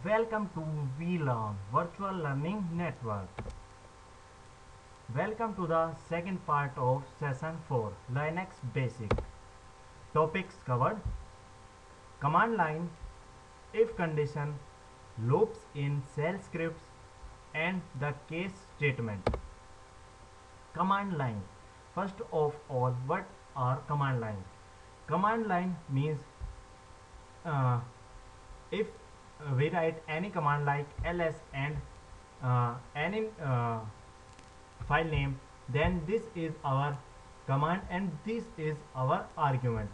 Welcome to VLearn Virtual Learning Network. Welcome to the second part of Session 4 Linux Basic. Topics covered: command line, if condition, loops in shell scripts, and the case statement. Command line. First of all, what are command line? Command line means uh, if we write any command like ls and any file name, then this is our command and this is our argument.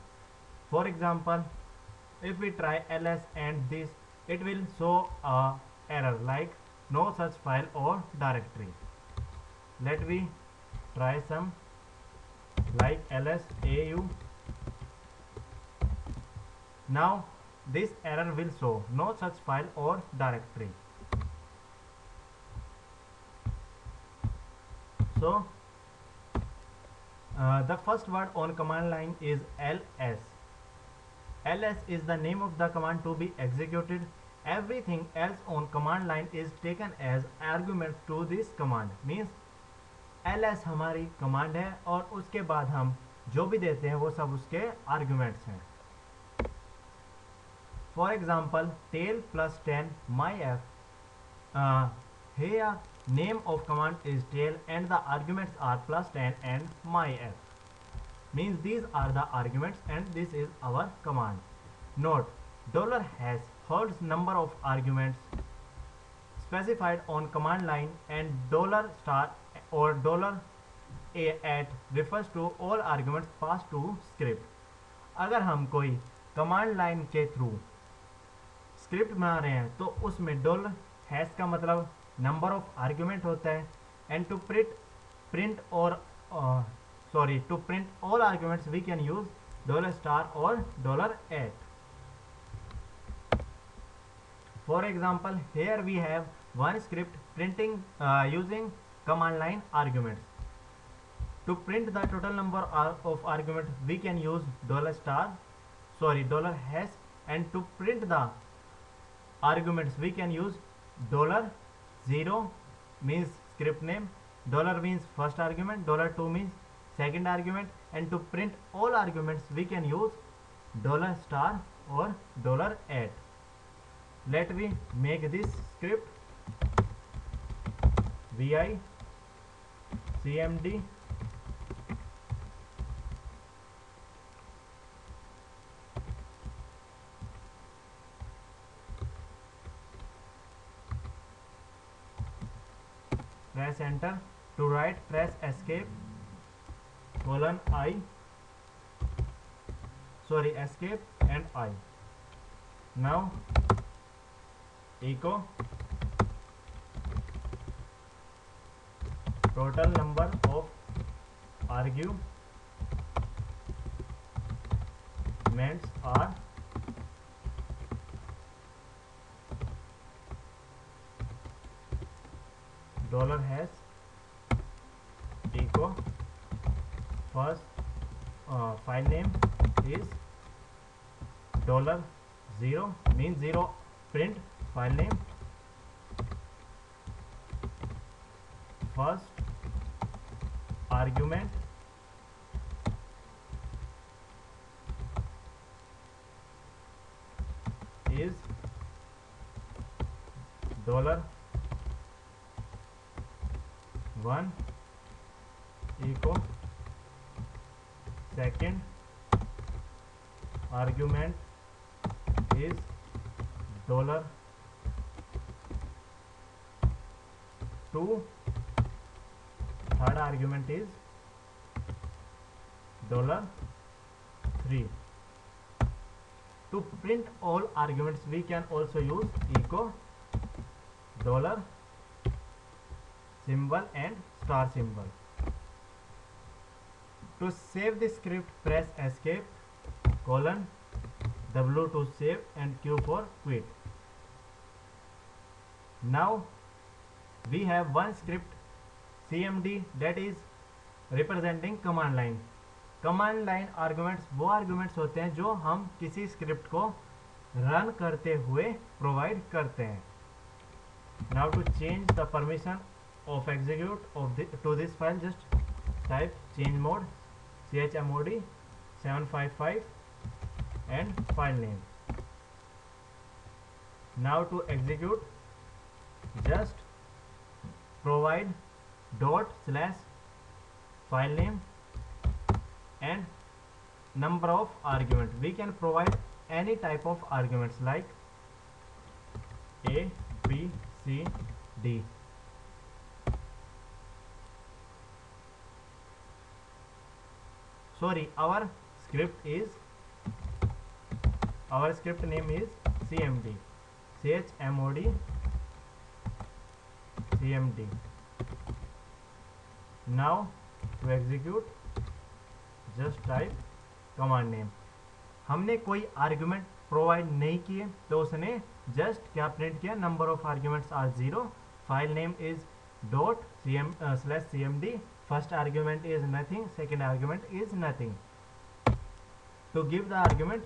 For example, if we try ls and this, it will show a error like no such file or directory. Let me try some like ls au. Now this error will show no such file or directory. So the first word on command line is ls. ls is the name of the command to be executed. Everything else on command line is taken as argument to this command. Means ls हमारी command है और उसके बाद हम जो भी देते हैं वो सब उसके arguments हैं. For example, tail plus 10 myf. Here name of command is tail and the arguments are plus 10 and myf. Means these are the arguments and this is our command. Note, $# holds number of arguments specified on command line and $* or $@ refers to all arguments passed to script. अगर हम कोई command line के through script बना रहे हैं तो उसमें $# का मतलब नंबर ऑफ आर्ग्यूमेंट होता है and to print all arguments we can use $* और $@. For example, here we have one script printing using command line arguments. To print the total number of arguments, we can use $#, and to print the arguments, we can use $0 means script name, $ means first argument, $2 means second argument, and to print all arguments, we can use $* or $@. Let me make this script. vi cmd press enter. To write, press escape escape and I. Now echo total number of arguments are $# echo first file name is $0 means 0, print file name, first argument is $1 echo second argument is $2, third argument is $3. To print all arguments, we can also use echo $ symbol and star symbol. To save the script, press escape $W to save and Q for quit. Now we have one script cmd that is representing command line. Command line arguments वो arguments होते हैं जो हम किसी script को run करते हुए provide करते हैं. Now to change the permission of execute to this file, just type change mode chmod 755 and file name. Now to execute, just provide dot slash file name and number of argument. We can provide any type of arguments like A, B, C, D. Sorry, our script name is CMD. CHMOD CMD. Now to execute, just type command name. हमने कोई argument provide नहीं किए तो उसने just क्या print किया, number of arguments are 0. File name is dot cmd. First argument is nothing, second argument is nothing. To give the argument,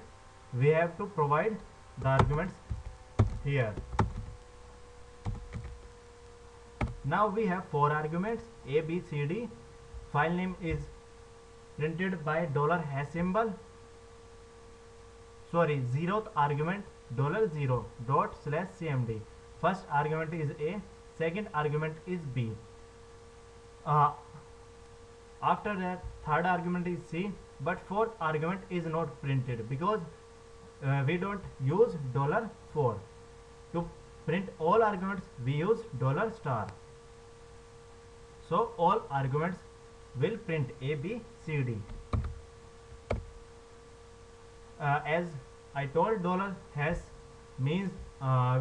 we have to provide the arguments here. Now we have 4 arguments A, B, C, D. File name is printed by $# symbol. Sorry, 0th argument $0 dot slash cmd. First argument is A, second argument is B. After that, third argument is C, but fourth argument is not printed because we don't use $4. To print all arguments, we use $. So all arguments will print A, B, C, D. As I told, $# means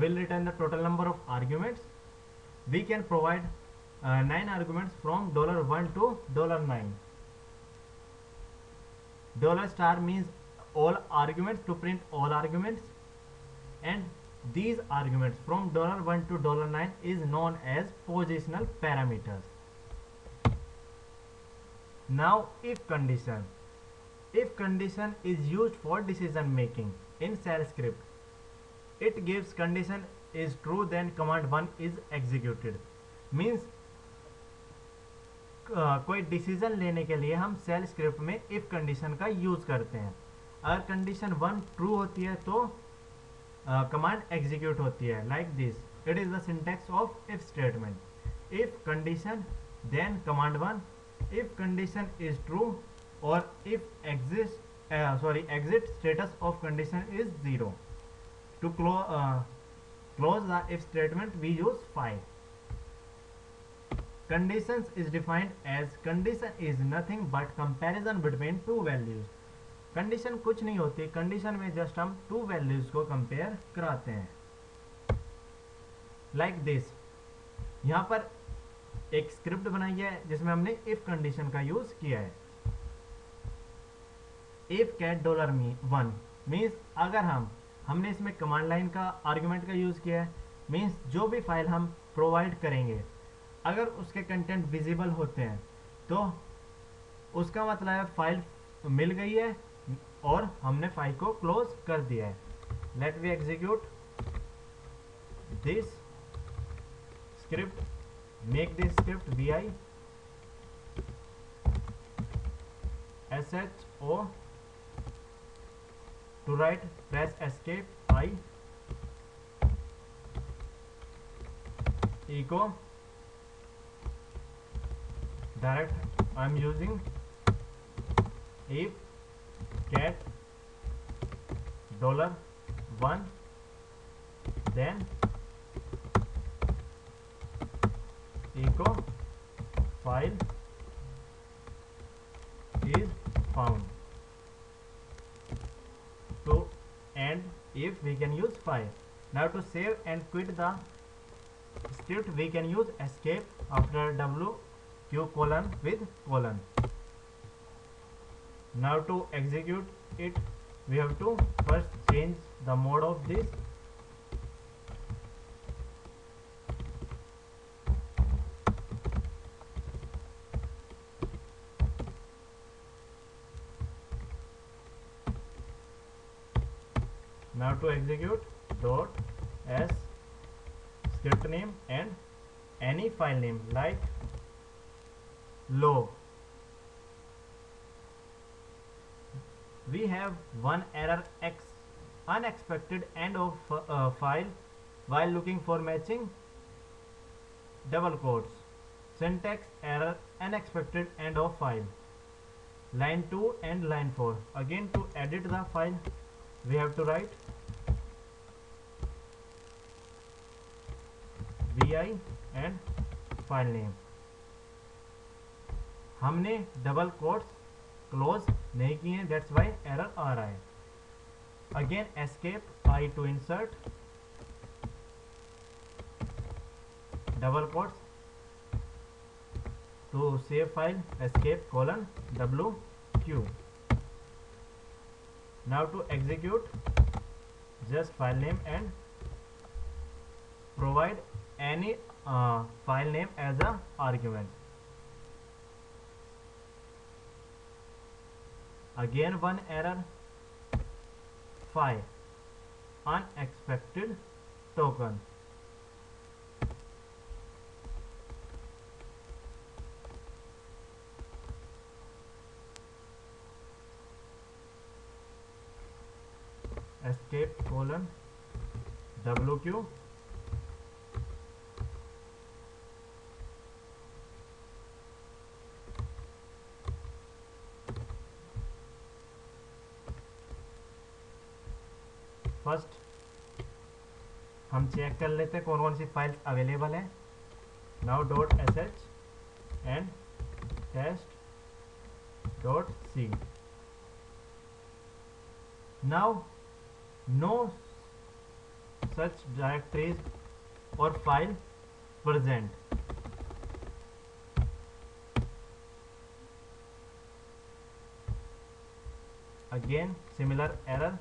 will return the total number of arguments. We can provide 9 arguments from $1 to $9. $* means all arguments, to print all arguments, and these arguments from $1 to $9 is known as positional parameters. Now if condition. If condition is used for decision making in shell script. It gives condition is true, then command 1 is executed. Means कोई decision लेने के लिए हम cell script में if condition का use करते हैं. अगर कंडीशन 1 ट्रू होती है तो कमांड एग्जीक्यूट होती है like this. It is the syntax of if statement. If condition then command 1. If condition is true or if exit status of condition is 0. To close the if statement, we use 5. Conditions is defined as condition is nothing but comparison between two values. Condition कुछ नहीं होती, condition में just हम 2 values को compare कराते हैं like this. यहाँ पर एक स्क्रिप्ट बनाई है जिसमें हमने इफ कंडीशन का यूज किया है. इफ कैट $1 मीन्स अगर हमने इसमें कमांड लाइन का आर्गुमेंट का यूज किया है, मीन्स जो भी फाइल हम प्रोवाइड करेंगे अगर उसके कंटेंट विजिबल होते हैं तो उसका मतलब है फाइल मिल गई है और हमने फाइल को क्लोज कर दिया है. Let we execute this script. Make this script vi sho. To write, press escape I. Echo direct. I am using if cat $1, then echo file is found. To end if we can use 5. Now to save and quit the script, we can use escape after W Q colon with colon. Now to execute it, we have to first change the mode of this. Now to execute dot s script name and any file name like log. We have one error x unexpected end of file while looking for matching double quotes. Syntax error unexpected end of file. Line 2 and line 4. Again, to edit the file we have to write vi and file name. हमने double quotes close नहीं किए हैं, that's why error आ रहा है. Again escape I to insert double quotes to save file escape colon wq. Now to execute just file name and provide any file name as a argument. Again one error, file unexpected token. Escape colon wq. First हम check कर लेते हैं कौन कौन सी files available है. Now dot S H and test dot C. Now no such directories or file present. Again similar error.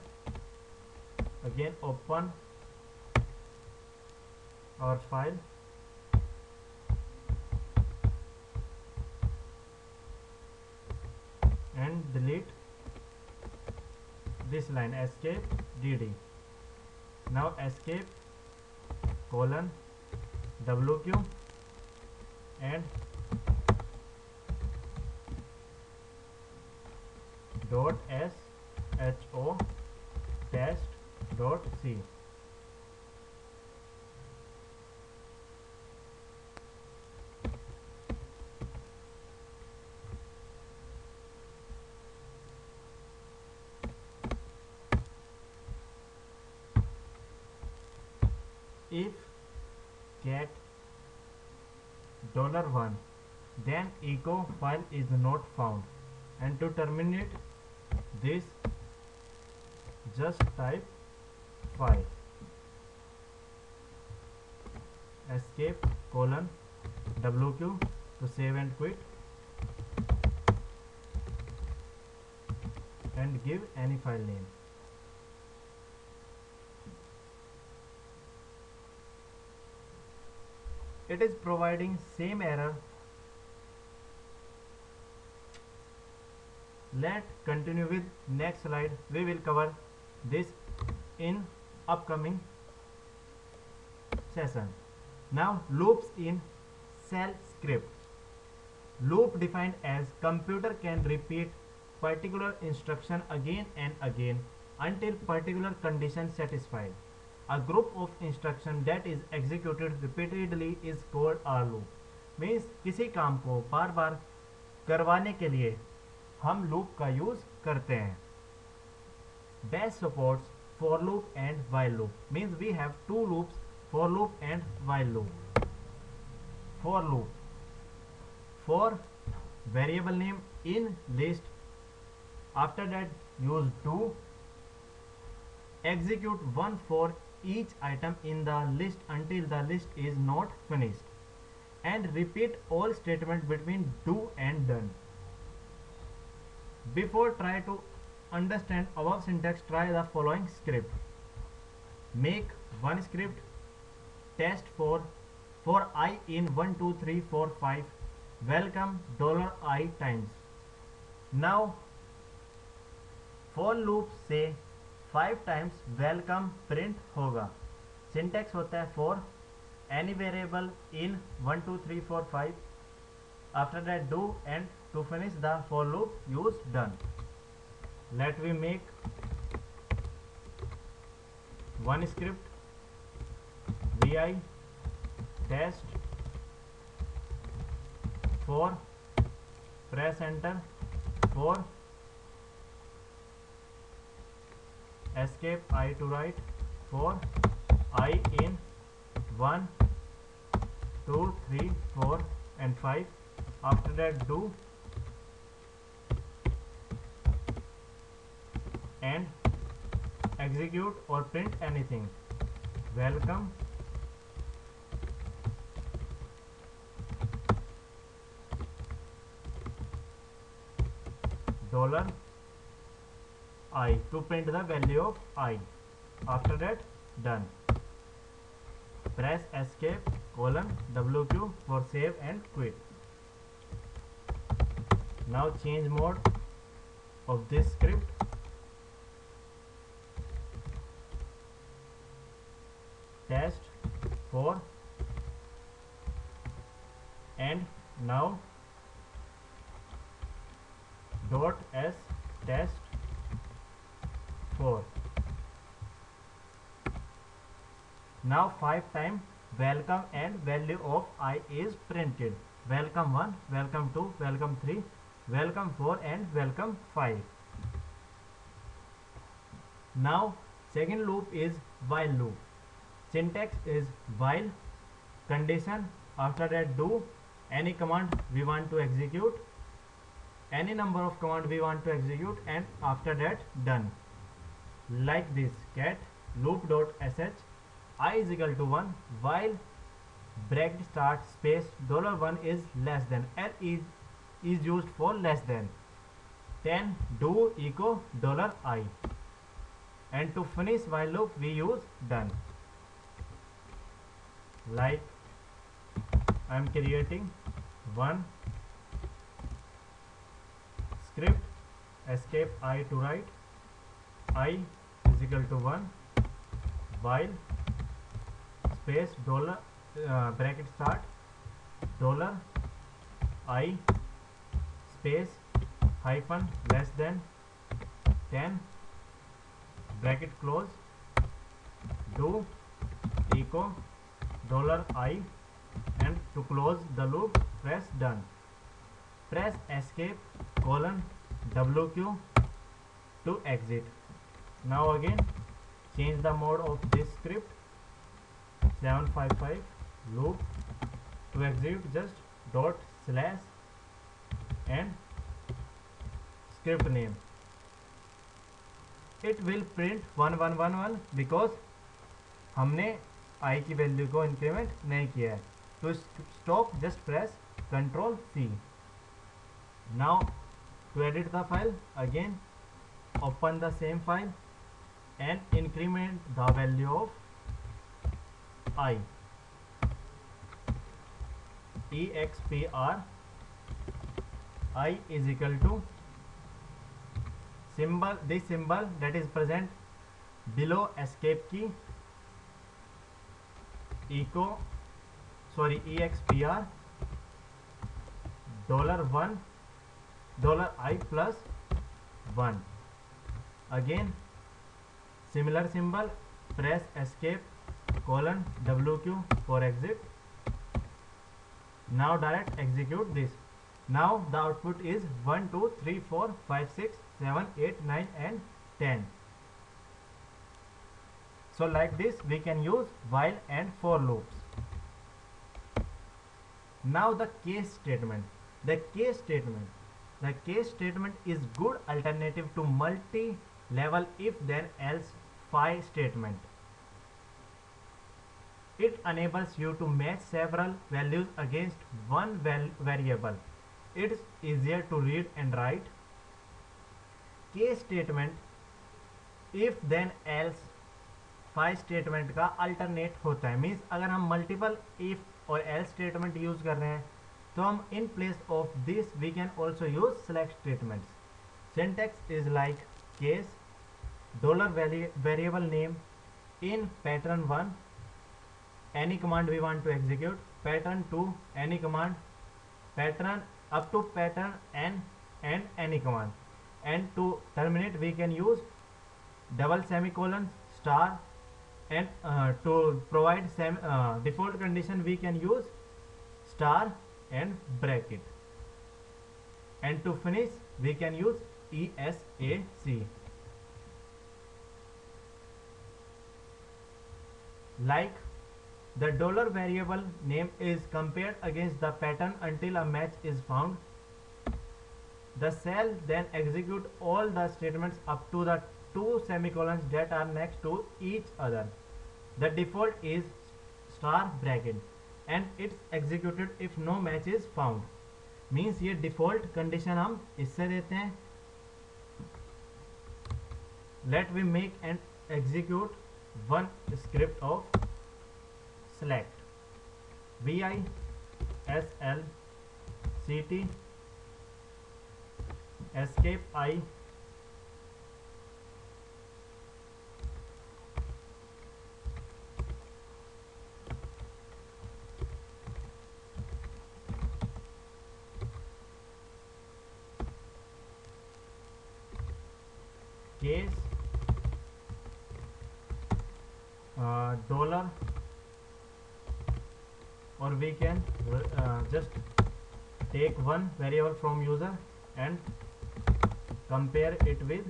Again open our file and delete this line escape dd. Now escape colon wq and dot sho test dot c. If get $1 then echo file is not found, and to terminate this just type file escape colon wq to save and quit and give any file name. It is providing same error. Let's continue with next slide. We will cover this in upcoming session. Now loops in shell script. Loop defined as computer can repeat particular instruction again and again until particular condition satisfied. A group of instruction that is executed repeatedly is called a loop. Means किसी काम को बार बार करवाने के लिए हम loop का use करते हैं. Bash supports for loop and while loop. Means we have two loops, for loop and while loop. For loop for variable name in list. After that use do. Execute one for each item in the list until the list is not finished, and repeat all statements between do and done. Before try to understand above syntax, try the following script. Make one script test for I in 1 2 3 4 5 welcome $I times. Now for loop say 5 times welcome print होगा। Syntax होता है for any variable in 1 2 3 4 5, after that do, and to finish the for loop use done. Let we make one script vi test for, press enter, for escape I to write, for I in 1 2 3 4 and 5, after that do, and execute or print anything. Welcome dollar I to print the value of I. After that done. Press escape colon WQ for save and quit. Now change mode of this script. Test for, and now dot s test for. Now 5 time welcome and value of I is printed. Welcome 1, welcome 2, welcome 3, welcome 4 and welcome 5. Now second loop is while loop. Syntax is while, condition, after that do any command we want to execute, any number of command we want to execute, and after that done. Like this, cat loop.sh I is equal to 1 while bracket start space $1 is less than, L is used for less than, 10 do echo $I, and to finish while loop we use done. Like I am creating one script, escape I to write, I is equal to 1 while space dollar bracket start dollar I space hyphen less than 10 bracket close, do echo $I, and to close the loop press done. Press escape colon WQ to exit. Now again change the mode of this script, 755 loop, to execute just dot slash and script name. It will print 1111 because हमने I की value को increment नहीं किया है. To stop just press Ctrl C. Now to edit the file, again open the same file and increment the value of I. expr I is equal to symbol, this symbol that is present below escape key, expr $1 $I plus 1. Again similar symbol, press escape colon WQ for exit. Now direct execute this. Now the output is 1 2 3 4 5 6 7 8 9 and 10. So like this we can use while and for loops. Now the case statement. The case statement is good alternative to multi-level if then else while statement. It enables you to match several values against one variable. It's easier to read and write. Case statement if then else file statement का alternate होता है. Means अगर हम multiple if और else statement use कर रहे हैं तो हम in place of this we can also use select statements. Syntax is like case dollar variable name in pattern 1 any command we want to execute, pattern 2 any command, pattern up to pattern n and any command, and to terminate we can use double semicolon star, and to provide default condition we can use star and bracket, and to finish we can use ESAC. Like the dollar variable name is compared against the pattern until a match is found. The shell then execute all the statements up to the two semicolons that are next to each other. The default is star bracket and it's executed if no match is found. Means ये default condition हम इससे देते हैं. Let we make and execute one script of select vi sl ct escape I case dollar, or we can just take one variable from user and compare it with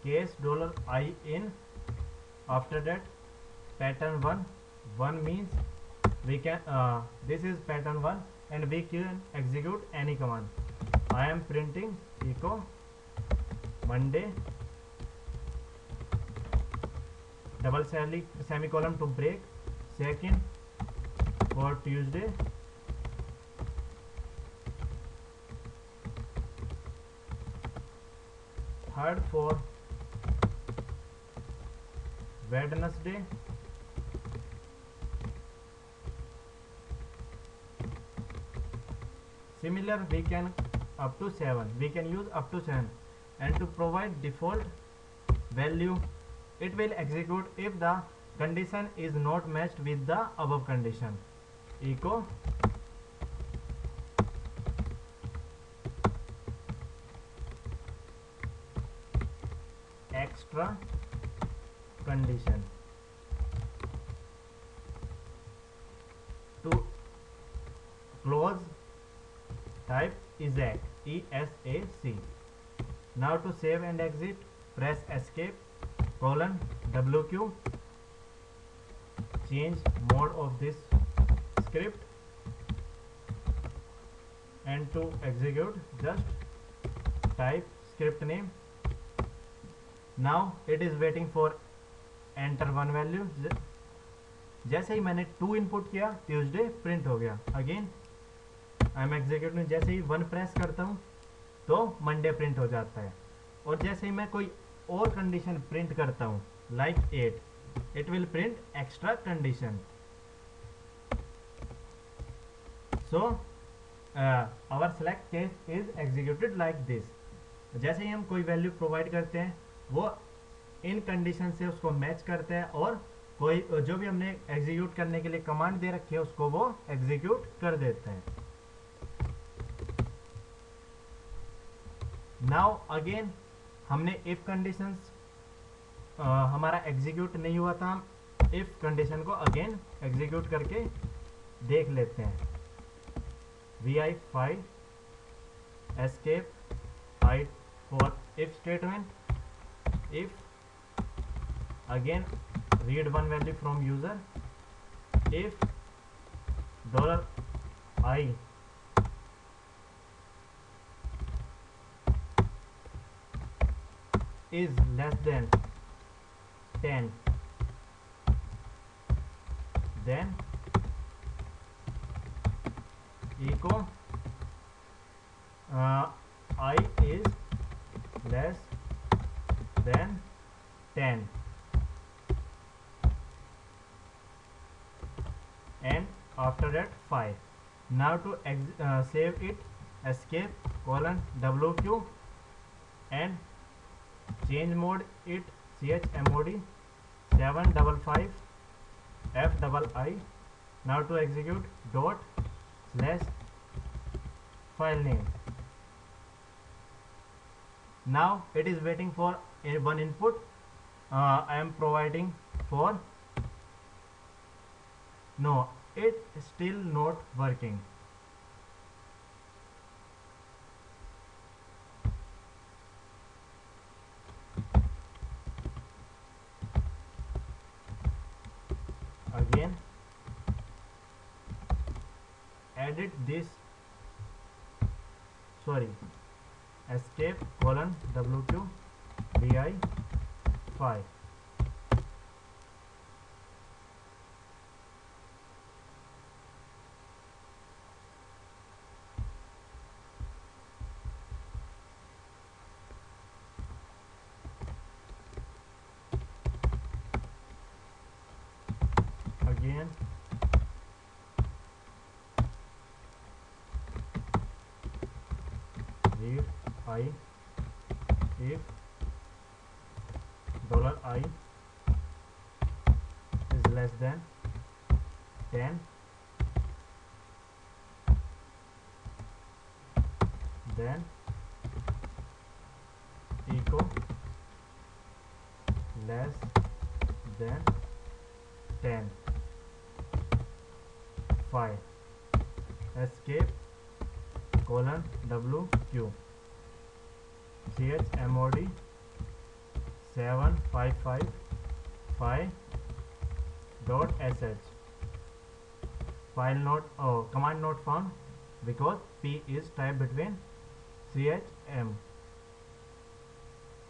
case dollar I in. After that pattern 1 means we can this is pattern 1 and we can execute any command. I am printing echo Monday double semicolon to break, second for Tuesday, third for Wednesday, similar we can up to 7, we can use up to 7, and to provide default value it will execute if the condition is not matched with the above condition. Echo extra condition. To close type ESAC, ESAC. Now to save and exit press escape colon WQ, change mode of this script, and to execute just type script name. Now it is waiting for enter one value. जैसे ही मैंने 2 input किया Tuesday print हो गया. Again I am executing, जैसे ही 1 press करता हूँ तो Monday print हो जाता है. और जैसे ही मैं कोई और कंडीशन प्रिंट करता हूँ like 8, it will print extra condition. So our select case is executed like this. जैसे ही हम कोई वैल्यू प्रोवाइड करते हैं वो इन कंडीशन से उसको मैच करते हैं और कोई जो भी हमने एग्जीक्यूट करने के लिए कमांड दे रखी है उसको वो एग्जीक्यूट कर देते हैं. नाउ अगेन हमने इफ कंडीशंस हमारा एग्जीक्यूट नहीं हुआ था, हम इफ कंडीशन को अगेन एग्जीक्यूट करके देख लेते हैं. vi5 escape I for if statement, if again read one value from user, if $I is less than 10, then echo I is less than 10, and after that 5. Now to save it, escape colon WQ and change mode it chmod 755 fii. Now to execute dot slash file name. Now it is waiting for one input. I am providing for no, it still not working. Again edit this, sorry, escape colon wq di 5. Again read I if $I is less than 10, then echo less than 10 5 escape colon wq chmod 755 dot sh. File not command not found because p is type between chm.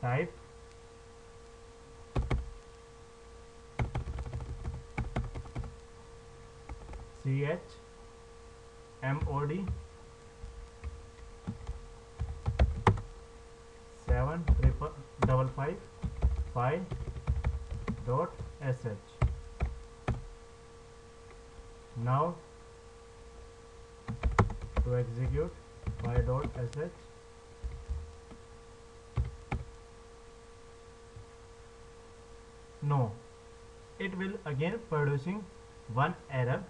Type chmod 755 dot sh. Now to execute 5 dot sh. No, it will again producing one error,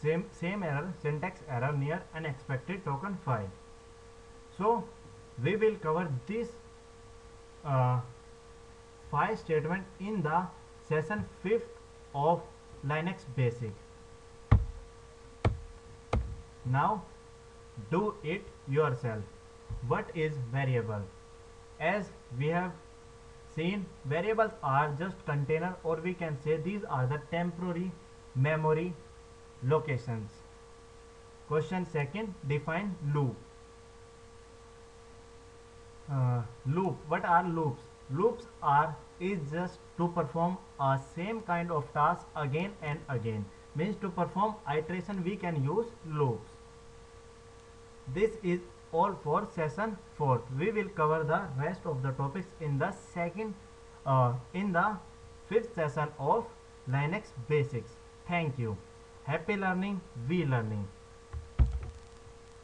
same error, syntax error near unexpected token file. So we will cover this 5 statement in the session 5th of Linux Basic. Now do it yourself. What is variable? As we have seen, variables are just container, or we can say these are the temporary memory locations. Question second, define loop. Loop, what are loops? Loops is just to perform a same kind of task again and again. Means to perform iteration we can use loops. This is all for session 4th. We will cover the rest of the topics in the 5th session of Linux Basics. Thank you. Happy learning, we learning.